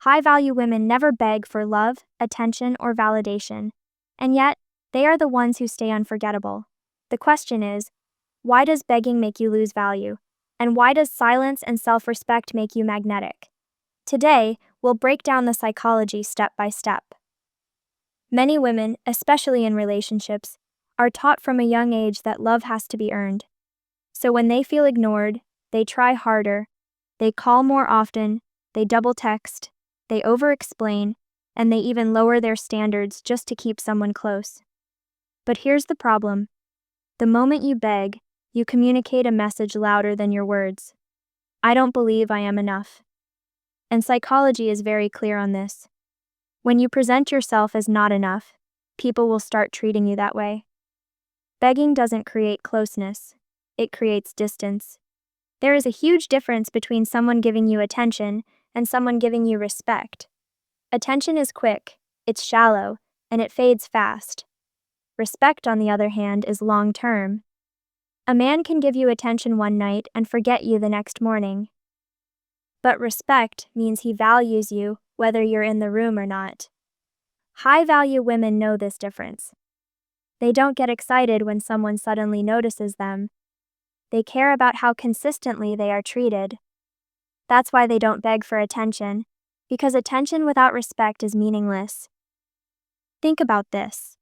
High-value women never beg for love, attention, or validation. And yet, they are the ones who stay unforgettable. The question is, why does begging make you lose value? And why does silence and self-respect make you magnetic? Today, we'll break down the psychology step by step. Many women, especially in relationships, are taught from a young age that love has to be earned. So when they feel ignored, they try harder, they call more often, they double text, they over-explain, and they even lower their standards just to keep someone close. But here's the problem. The moment you beg, you communicate a message louder than your words. I don't believe I am enough. And psychology is very clear on this. When you present yourself as not enough, people will start treating you that way. Begging doesn't create closeness, it creates distance. There is a huge difference between someone giving you attention and someone giving you respect. Attention is quick, it's shallow, and it fades fast. Respect, on the other hand, is long-term. A man can give you attention one night and forget you the next morning. But respect means he values you, whether you're in the room or not. High-value women know this difference. They don't get excited when someone suddenly notices them. They care about how consistently they are treated. That's why they don't beg for attention, because attention without respect is meaningless. Think about this.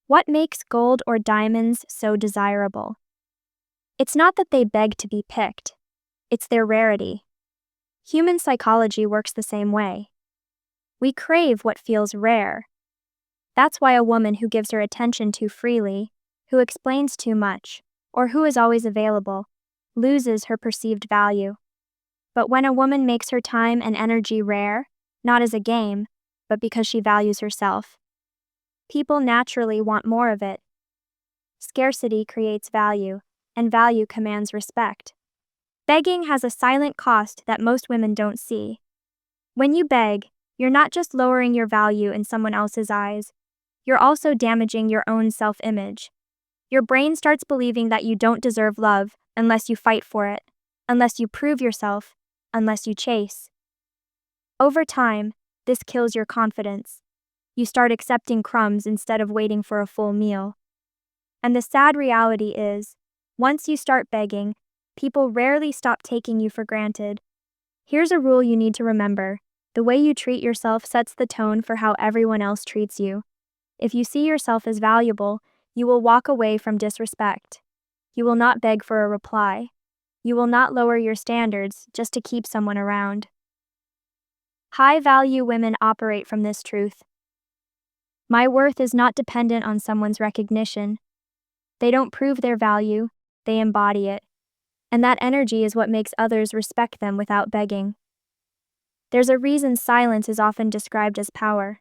What makes gold or diamonds so desirable? It's not that they beg to be picked. It's their rarity. Human psychology works the same way. We crave what feels rare. That's why a woman who gives her attention too freely, who explains too much, or who is always available, loses her perceived value. But when a woman makes her time and energy rare, not as a game, but because she values herself, people naturally want more of it. Scarcity creates value, and value commands respect. Begging has a silent cost that most women don't see. When you beg, you're not just lowering your value in someone else's eyes, you're also damaging your own self-image. Your brain starts believing that you don't deserve love unless you fight for it, unless you prove yourself, unless you chase. Over time, this kills your confidence. You start accepting crumbs instead of waiting for a full meal. And the sad reality is, once you start begging, people rarely stop taking you for granted. Here's a rule you need to remember. The way you treat yourself sets the tone for how everyone else treats you. If you see yourself as valuable, you will walk away from disrespect. You will not beg for a reply. You will not lower your standards just to keep someone around. High-value women operate from this truth. My worth is not dependent on someone's recognition. They don't prove their value, they embody it. And that energy is what makes others respect them without begging. There's a reason silence is often described as power.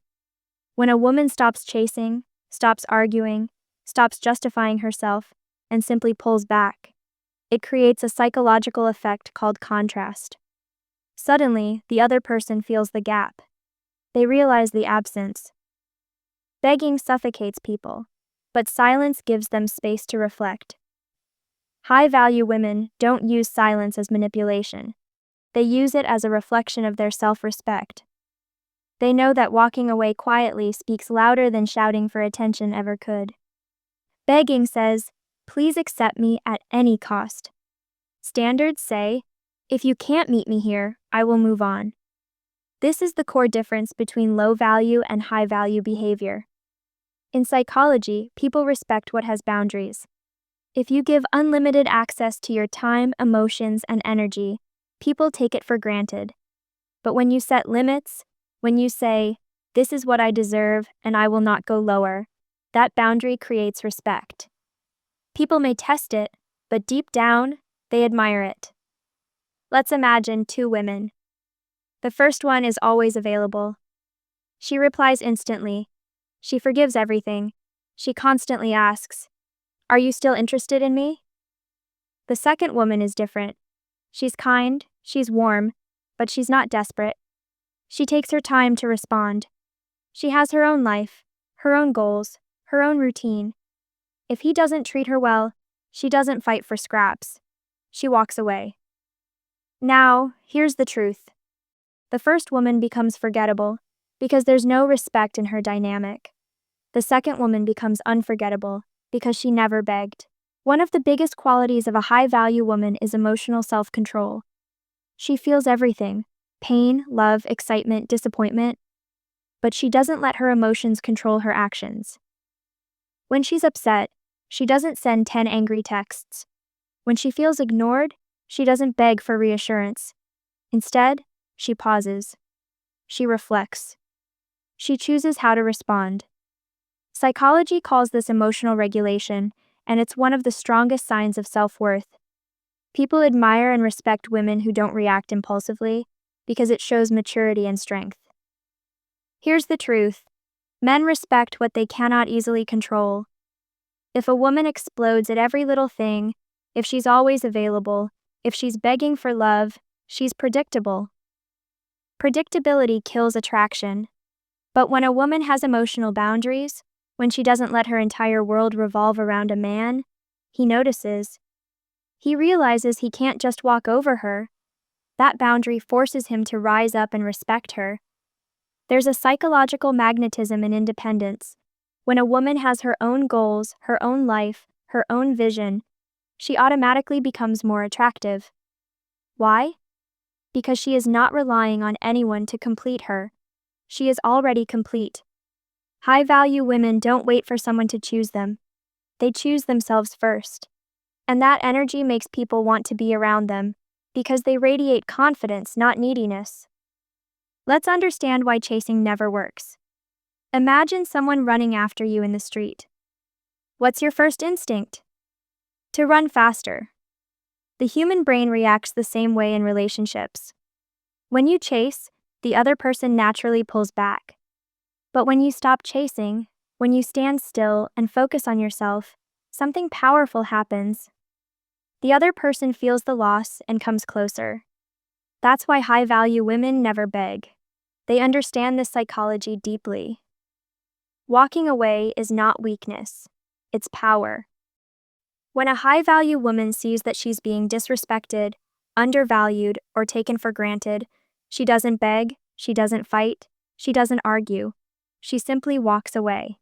When a woman stops chasing, stops arguing, stops justifying herself, and simply pulls back, it creates a psychological effect called contrast. Suddenly, the other person feels the gap. They realize the absence. Begging suffocates people, but silence gives them space to reflect. High-value women don't use silence as manipulation. They use it as a reflection of their self-respect. They know that walking away quietly speaks louder than shouting for attention ever could. Begging says, "Please accept me at any cost." Standards say, "If you can't meet me here, I will move on." This is the core difference between low-value and high-value behavior. In psychology, people respect what has boundaries. If you give unlimited access to your time, emotions, and energy, people take it for granted. But when you set limits, when you say, "This is what I deserve and I will not go lower," that boundary creates respect. People may test it, but deep down, they admire it. Let's imagine two women. The first one is always available. She replies instantly. She forgives everything. She constantly asks, "Are you still interested in me?" The second woman is different. She's kind, she's warm, but she's not desperate. She takes her time to respond. She has her own life, her own goals, her own routine. If he doesn't treat her well, she doesn't fight for scraps. She walks away. Now, here's the truth. The first woman becomes forgettable because there's no respect in her dynamic. The second woman becomes unforgettable because she never begged. One of the biggest qualities of a high-value woman is emotional self-control. She feels everything: pain, love, excitement, disappointment, but she doesn't let her emotions control her actions. When she's upset, she doesn't send 10 angry texts. When she feels ignored, she doesn't beg for reassurance. Instead, she pauses. She reflects. She chooses how to respond. Psychology calls this emotional regulation, and it's one of the strongest signs of self-worth. People admire and respect women who don't react impulsively because it shows maturity and strength. Here's the truth: men respect what they cannot easily control. If a woman explodes at every little thing, if she's always available, if she's begging for love, she's predictable. Predictability kills attraction. But when a woman has emotional boundaries, when she doesn't let her entire world revolve around a man, he notices. He realizes he can't just walk over her. That boundary forces him to rise up and respect her. There's a psychological magnetism in independence. When a woman has her own goals, her own life, her own vision, she automatically becomes more attractive. Why? Because she is not relying on anyone to complete her. She is already complete. High-value women don't wait for someone to choose them. They choose themselves first. And that energy makes people want to be around them, because they radiate confidence, not neediness. Let's understand why chasing never works. Imagine someone running after you in the street. What's your first instinct? To run faster. The human brain reacts the same way in relationships. When you chase, the other person naturally pulls back. But when you stop chasing, when you stand still and focus on yourself, something powerful happens. The other person feels the loss and comes closer. That's why high-value women never beg. They understand this psychology deeply. Walking away is not weakness, it's power. When a high-value woman sees that she's being disrespected, undervalued, or taken for granted, she doesn't beg, she doesn't fight, she doesn't argue. She simply walks away.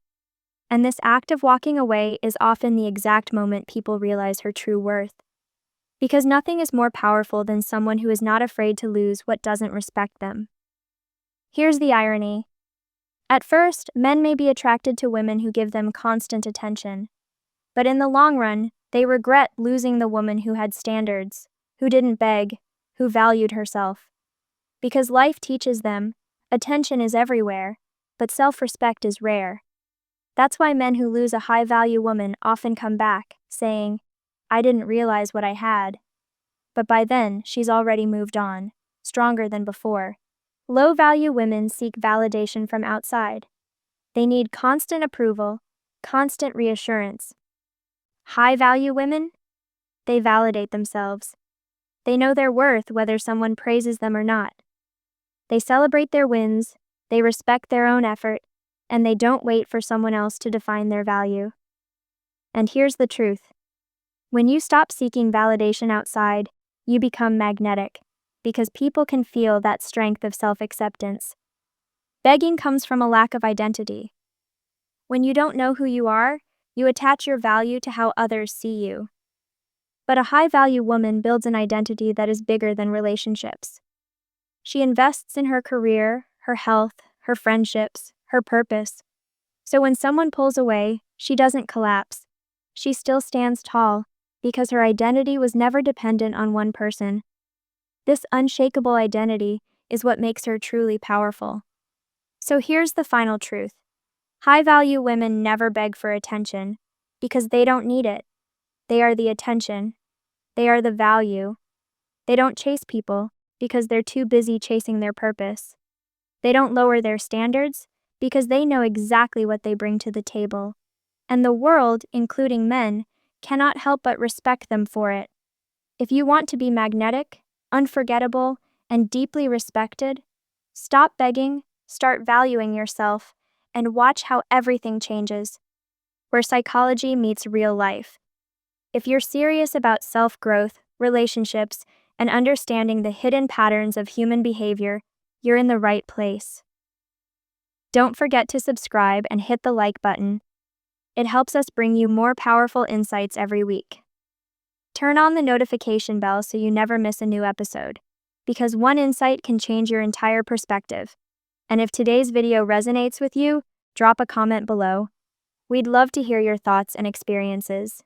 And this act of walking away is often the exact moment people realize her true worth. Because nothing is more powerful than someone who is not afraid to lose what doesn't respect them. Here's the irony. At first, men may be attracted to women who give them constant attention. But in the long run, they regret losing the woman who had standards, who didn't beg, who valued herself. Because life teaches them, attention is everywhere, but self-respect is rare. That's why men who lose a high-value woman often come back, saying, "I didn't realize what I had." But by then, she's already moved on, stronger than before. Low-value women seek validation from outside. They need constant approval, constant reassurance. High-value women? They validate themselves. They know their worth whether someone praises them or not. They celebrate their wins, they respect their own effort, and they don't wait for someone else to define their value. And here's the truth. When you stop seeking validation outside, you become magnetic, because people can feel that strength of self-acceptance. Begging comes from a lack of identity. When you don't know who you are, you attach your value to how others see you. But a high-value woman builds an identity that is bigger than relationships. She invests in her career, her health, her friendships, her purpose. So when someone pulls away, she doesn't collapse. She still stands tall, because her identity was never dependent on one person. This unshakable identity is what makes her truly powerful. So here's the final truth. High-value women never beg for attention, because they don't need it. They are the attention. They are the value. They don't chase people, because they're too busy chasing their purpose. They don't lower their standards, because they know exactly what they bring to the table. And the world, including men, cannot help but respect them for it. If you want to be magnetic, unforgettable, and deeply respected, stop begging, start valuing yourself, and watch how everything changes. Where psychology meets real life. If you're serious about self-growth, relationships, and understanding the hidden patterns of human behavior, you're in the right place. Don't forget to subscribe and hit the like button. It helps us bring you more powerful insights every week. Turn on the notification bell so you never miss a new episode, because one insight can change your entire perspective. And if today's video resonates with you, drop a comment below. We'd love to hear your thoughts and experiences.